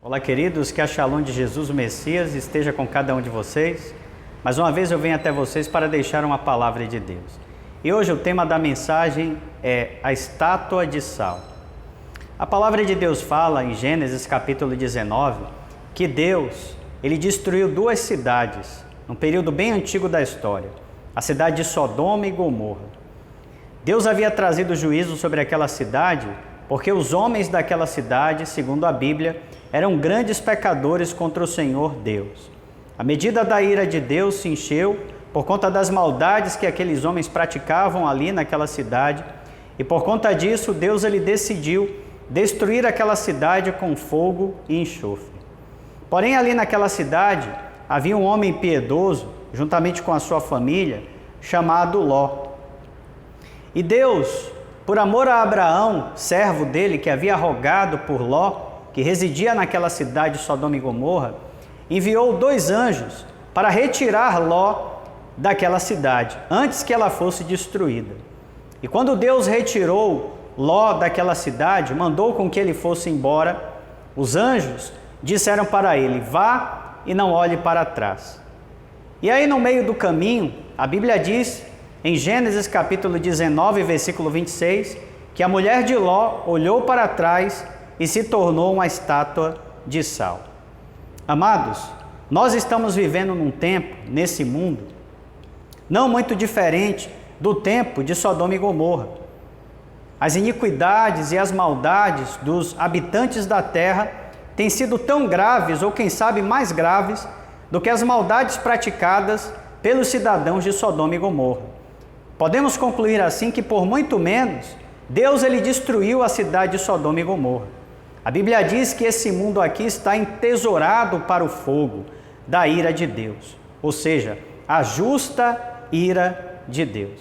Olá, queridos, que a Shalom de Jesus, o Messias, esteja com cada um de vocês. Mais uma vez eu venho até vocês para deixar uma palavra de Deus. E hoje o tema da mensagem é a estátua de sal. A palavra de Deus fala em Gênesis capítulo 19 que Deus, ele destruiu duas cidades, num período bem antigo da história, a cidade de Sodoma e Gomorra. Deus havia trazido juízo sobre aquela cidade porque os homens daquela cidade, segundo a Bíblia, eram grandes pecadores contra o Senhor Deus. A medida da ira de Deus se encheu por conta das maldades que aqueles homens praticavam ali naquela cidade, e por conta disso Deus ele decidiu destruir aquela cidade com fogo e enxofre. Porém, ali naquela cidade havia um homem piedoso, juntamente com a sua família, chamado Ló. E Deus, por amor a Abraão, servo dele, que havia rogado por Ló, que residia naquela cidade de Sodoma e Gomorra, enviou 2 anjos para retirar Ló daquela cidade, antes que ela fosse destruída. E quando Deus retirou Ló daquela cidade, mandou com que ele fosse embora, os anjos disseram para ele: vá e não olhe para trás. E aí no meio do caminho, a Bíblia diz, em Gênesis capítulo 19, versículo 26, que a mulher de Ló olhou para trás e se tornou uma estátua de sal. Amados, nós estamos vivendo num tempo, nesse mundo, não muito diferente do tempo de Sodoma e Gomorra. As iniquidades e as maldades dos habitantes da terra têm sido tão graves, ou quem sabe mais graves, do que as maldades praticadas pelos cidadãos de Sodoma e Gomorra. Podemos concluir assim que por muito menos, Deus ele destruiu a cidade de Sodoma e Gomorra. A Bíblia diz que esse mundo aqui está entesourado para o fogo da ira de Deus, ou seja, a justa ira de Deus.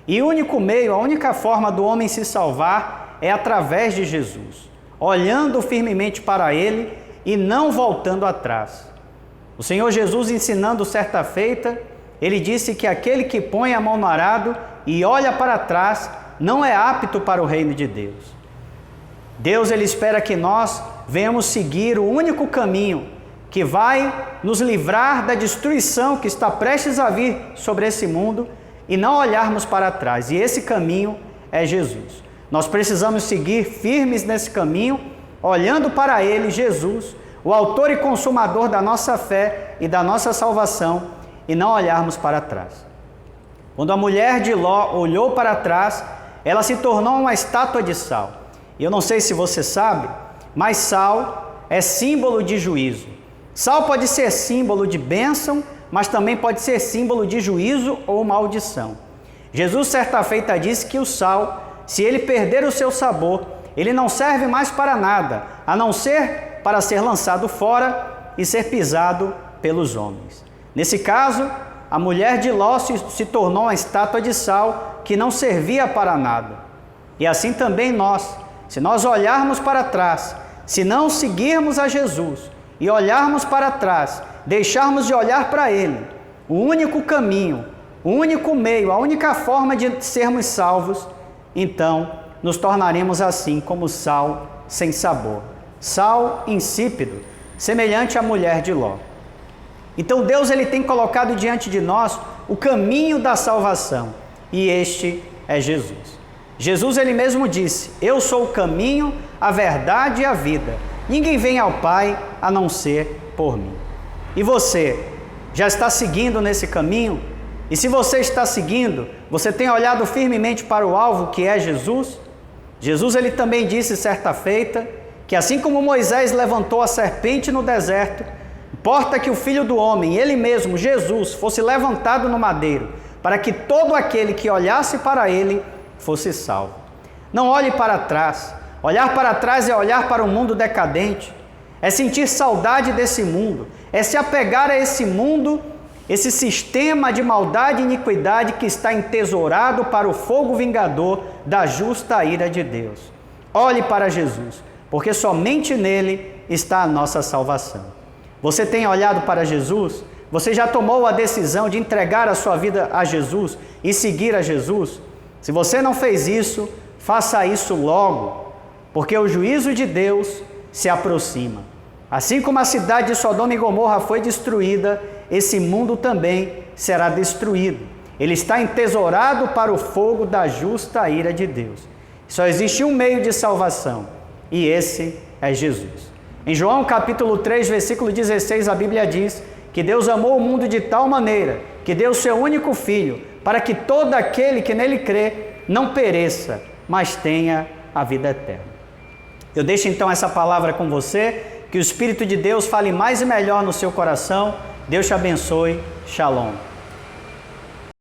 E o único meio, a única forma do homem se salvar é através de Jesus, olhando firmemente para Ele e não voltando atrás. O Senhor Jesus, ensinando certa feita, Ele disse que aquele que põe a mão no arado e olha para trás não é apto para o reino de Deus. Deus ele espera que nós venhamos seguir o único caminho que vai nos livrar da destruição que está prestes a vir sobre esse mundo e não olharmos para trás. E esse caminho é Jesus. Nós precisamos seguir firmes nesse caminho, olhando para Ele, Jesus, o autor e consumador da nossa fé e da nossa salvação, e não olharmos para trás. Quando a mulher de Ló olhou para trás, ela se tornou uma estátua de sal. E eu não sei se você sabe, mas sal é símbolo de juízo. Sal pode ser símbolo de bênção, mas também pode ser símbolo de juízo ou maldição. Jesus, certa feita, disse que o sal, se ele perder o seu sabor, ele não serve mais para nada, a não ser para ser lançado fora e ser pisado pelos homens. Nesse caso, a mulher de Ló se tornou uma estátua de sal que não servia para nada. E assim também nós, se nós olharmos para trás, se não seguirmos a Jesus e olharmos para trás, deixarmos de olhar para Ele, o único caminho, o único meio, a única forma de sermos salvos, então nos tornaremos assim como sal sem sabor, sal insípido, semelhante à mulher de Ló. Então Deus ele tem colocado diante de nós o caminho da salvação, e este é Jesus. Jesus ele mesmo disse: eu sou o caminho, a verdade e a vida. Ninguém vem ao Pai a não ser por mim. E você, já está seguindo nesse caminho? E se você está seguindo, você tem olhado firmemente para o alvo que é Jesus? Jesus ele também disse certa feita que assim como Moisés levantou a serpente no deserto, importa que o Filho do Homem, ele mesmo, Jesus, fosse levantado no madeiro, para que todo aquele que olhasse para ele fosse salvo. Não olhe para trás. Olhar para trás é olhar para o mundo decadente, é sentir saudade desse mundo, é se apegar a esse mundo, esse sistema de maldade e iniquidade que está entesourado para o fogo vingador da justa ira de Deus. Olhe para Jesus, porque somente nele está a nossa salvação. Você tem olhado para Jesus? Você já tomou a decisão de entregar a sua vida a Jesus e seguir a Jesus? Se você não fez isso, faça isso logo, porque o juízo de Deus se aproxima. Assim como a cidade de Sodoma e Gomorra foi destruída, esse mundo também será destruído. Ele está entesourado para o fogo da justa ira de Deus. Só existe um meio de salvação, e esse é Jesus. Em João capítulo 3, versículo 16, a Bíblia diz que Deus amou o mundo de tal maneira que deu seu único Filho, para que todo aquele que nele crê não pereça, mas tenha a vida eterna. Eu deixo então essa palavra com você, que o Espírito de Deus fale mais e melhor no seu coração. Deus te abençoe. Shalom.